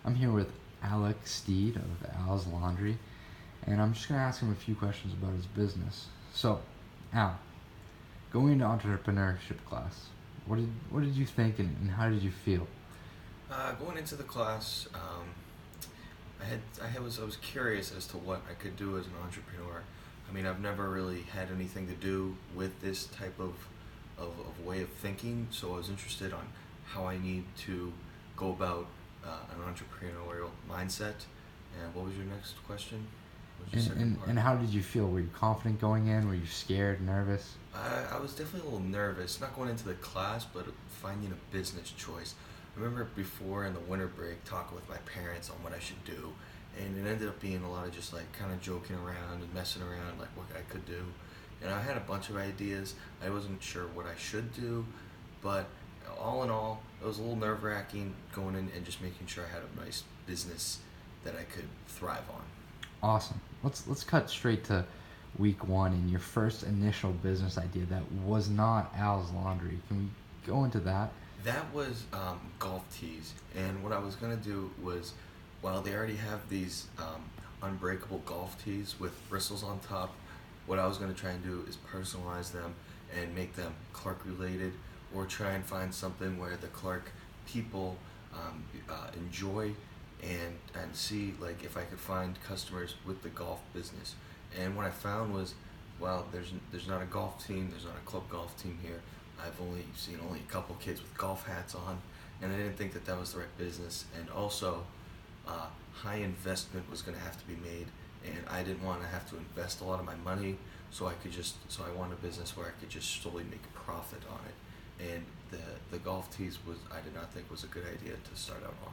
I'm here with Alex Steed of Al's Laundry, and I'm just going to ask him a few questions about his business. So, Al, going into entrepreneurship class, what did you think and how did you feel? Going into the class, I was curious as to what I could do as an entrepreneur. I mean, I've never really had anything to do with this type of way of thinking, so I was interested on how I need to go about an entrepreneurial mindset. And what was your next question? What was your And, second and, part? and how did you feel? Were you confident going in? Were you scared, nervous? I was definitely a little nervous, not going into the class, but finding a business choice. I remember before in the winter break talking with my parents on what I should do, and it ended up being a lot of just like kind of joking around and messing around, like what I could do. And I had a bunch of ideas. I wasn't sure what I should do, but all in all, it was a little nerve wracking going in and just making sure I had a nice business that I could thrive on. Awesome. Let's cut straight to week one and your first initial business idea that was not Al's Laundry. Can we go into that? That was golf tees, and what I was gonna do was, while they already have these unbreakable golf tees with bristles on top, what I was gonna try and do is personalize them and make them Clark related, or try and find something where the Clark people enjoy and see like if I could find customers with the golf business. And what I found was, well, there's not a golf team, there's not a club golf team here. I've only seen only a couple kids with golf hats on, and I didn't think that that was the right business. And also, high investment was going to have to be made, and I didn't want to have to invest a lot of my money. So I wanted a business where I could just slowly make a profit on it. And the golf tees was I did not think was a good idea to start out on.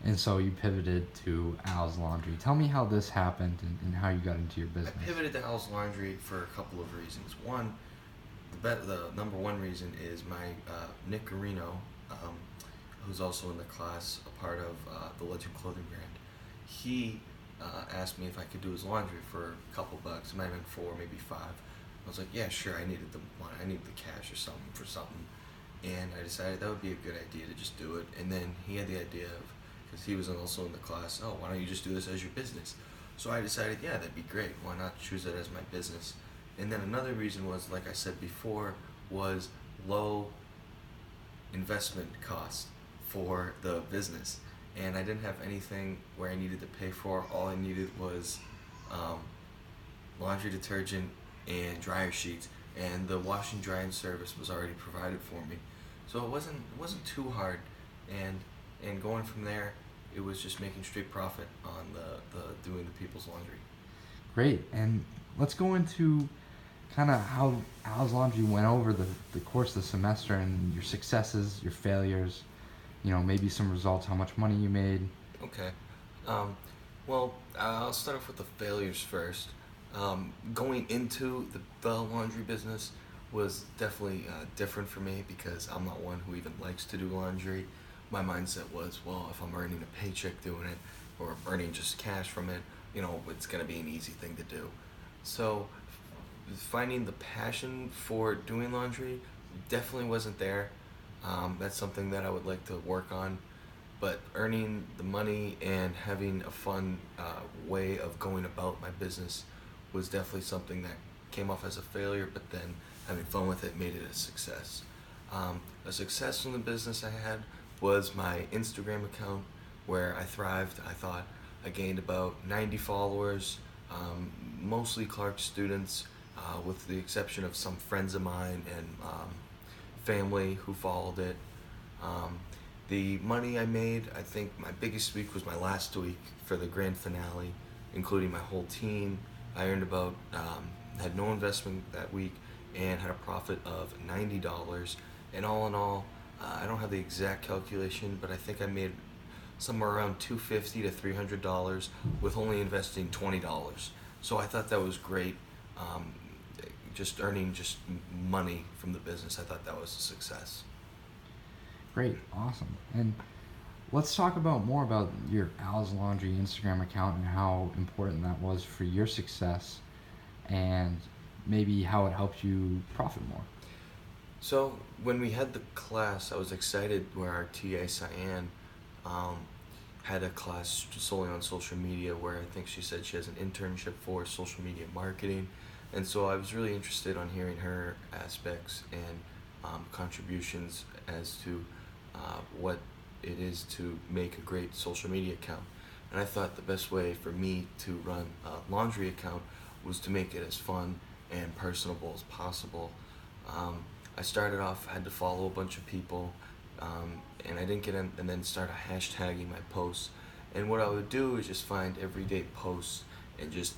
And so you pivoted to Al's Laundry. Tell me how this happened and how you got into your I business. pivoted to Al's Laundry for a couple of reasons. One, the number one reason is my Nick Carino, who's also in the class, a part of the Legend Clothing brand. He asked me if I could do his laundry for a couple bucks. It might have been four, maybe five. I was like, yeah, sure. I needed the money. I needed the cash or something for something, and I decided that would be a good idea to just do it. And then he had the idea of, because he was also in the class, oh, why don't you just do this as your business? So I decided, yeah, that'd be great. Why not choose it as my business? And then another reason was, like I said before, was low investment cost for the business. And I didn't have anything where I needed to pay for. All I needed was um, laundry detergent and dryer sheets, and the washing drying service was already provided for me. So it wasn't too hard, and going from there, it was just making straight profit on the doing the people's laundry. Great. And let's go into kind of how Al's Laundry went over the course of the semester and your successes, your failures, maybe some results, how much money you made. Okay. Um, well, I'll start off with the failures first. Going into the laundry business was definitely different for me because I'm not one who even likes to do laundry. My mindset was, well, if I'm earning a paycheck doing it or earning just cash from it, it's going to be an easy thing to do. So, finding the passion for doing laundry definitely wasn't there. That's something that I would like to work on, but earning the money and having a fun way of going about my business was definitely something that came off as a failure, but then having fun with it made it a success. A success in the business I had was my Instagram account where I thrived. I thought I gained about 90 followers, mostly Clark students, with the exception of some friends of mine and family who followed it. Um, the money I made, I think my biggest week was my last week for the grand finale, including my whole team. I earned had no investment that week and had a profit of $90. And all in all, I don't have the exact calculation, but I think I made somewhere around $250 to $300 with only investing $20. So I thought that was great. Um, just earning just money from the business, I thought that was a success. Great, awesome. And let's talk about more about your Al's Laundry Instagram account and how important that was for your success and maybe how it helped you profit more. So when we had the class, I was excited where our TA Cyan um, had a class solely on social media where I think she said she has an internship for social media marketing. And so I was really interested on hearing her aspects and contributions as to what it is to make a great social media account. And I thought the best way for me to run a laundry account was to make it as fun and personable as possible. I started off, had to follow a bunch of people, and I didn't get in, and then start hashtagging my posts. And what I would do is just find everyday posts and just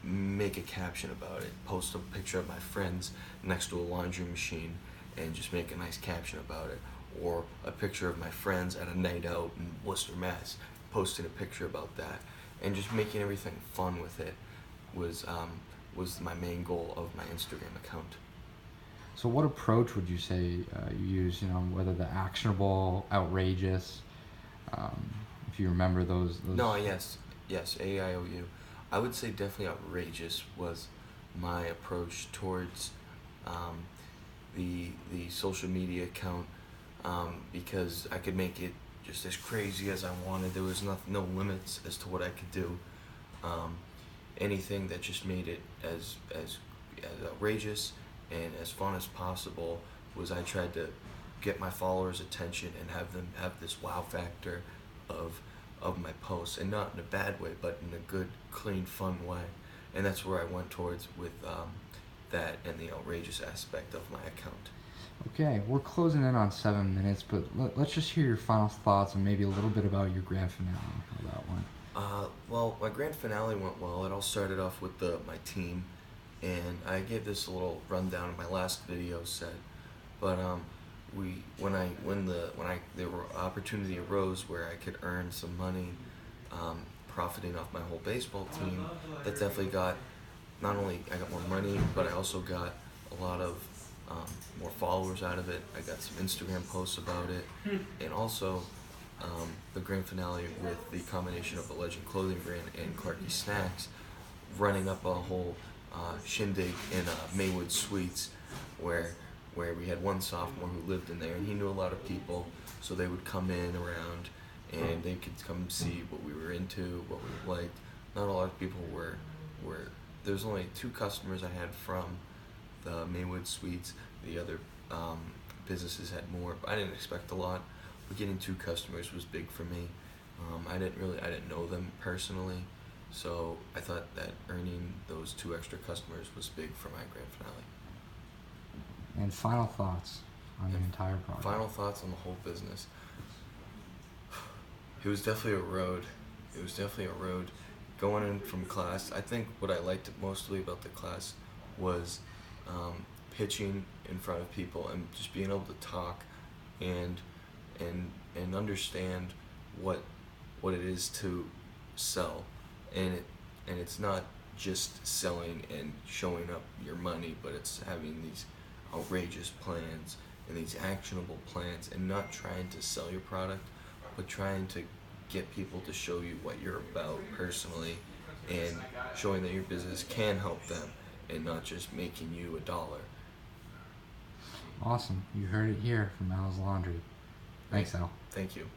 make a caption about it. Post a picture of my friends next to a laundry machine and just make a nice caption about it. Or a picture of my friends at a night out in Worcester, Mass. Posting a picture about that, and just making everything fun with it was my main goal of my Instagram account. So what approach would you say you use? You know, whether the actionable, outrageous, if you remember those. No, yes, AIOU. I would say definitely outrageous was my approach towards um, the social media account, because I could make it just as crazy as I wanted. There was no limits as to what I could do. Um, Anything that just made it as outrageous and as fun as possible was I tried to get my followers' attention and have them have this wow factor of my posts, and not in a bad way, but in a good, clean, fun way. And that's where I went towards with that and the outrageous aspect of my account. Okay, we're closing in on 7 minutes, but let's just hear your final thoughts and maybe a little bit about your grand finale, how that went. Well, my grand finale went well. It all started off with my team, and I gave this a little rundown in my last video set. But when the opportunity arose where I could earn some money, profiting off my whole baseball team, that definitely got, not only I got more money, but I also got a lot of more followers out of it. I got some Instagram posts about it, and also the grand finale with the combination of the Legend Clothing brand and Clarky Snacks, running up a whole shindig in Maywood Suites, where we had one sophomore who lived in there, and he knew a lot of people, so they would come in around, and they could come see what we were into, what we liked. Not a lot of people were there's only 2 customers I had from the Maywood Suites. The other businesses had more, but I didn't expect a lot. But getting 2 customers was big for me. I didn't know them personally, so I thought that earning those 2 extra customers was big for my grand finale. And final thoughts on the entire project. Final thoughts on the whole business. It was definitely a road. Going in from class, I think what I liked mostly about the class was pitching in front of people and just being able to talk and understand what it is to sell, and it's not just selling and showing up your money, but it's having these outrageous plans and these actionable plans, and not trying to sell your product, but trying to get people to show you what you're about personally, and showing that your business can help them and not just making you $1. Awesome. You heard it here from Al's Laundry. Thanks, Al. Thank you.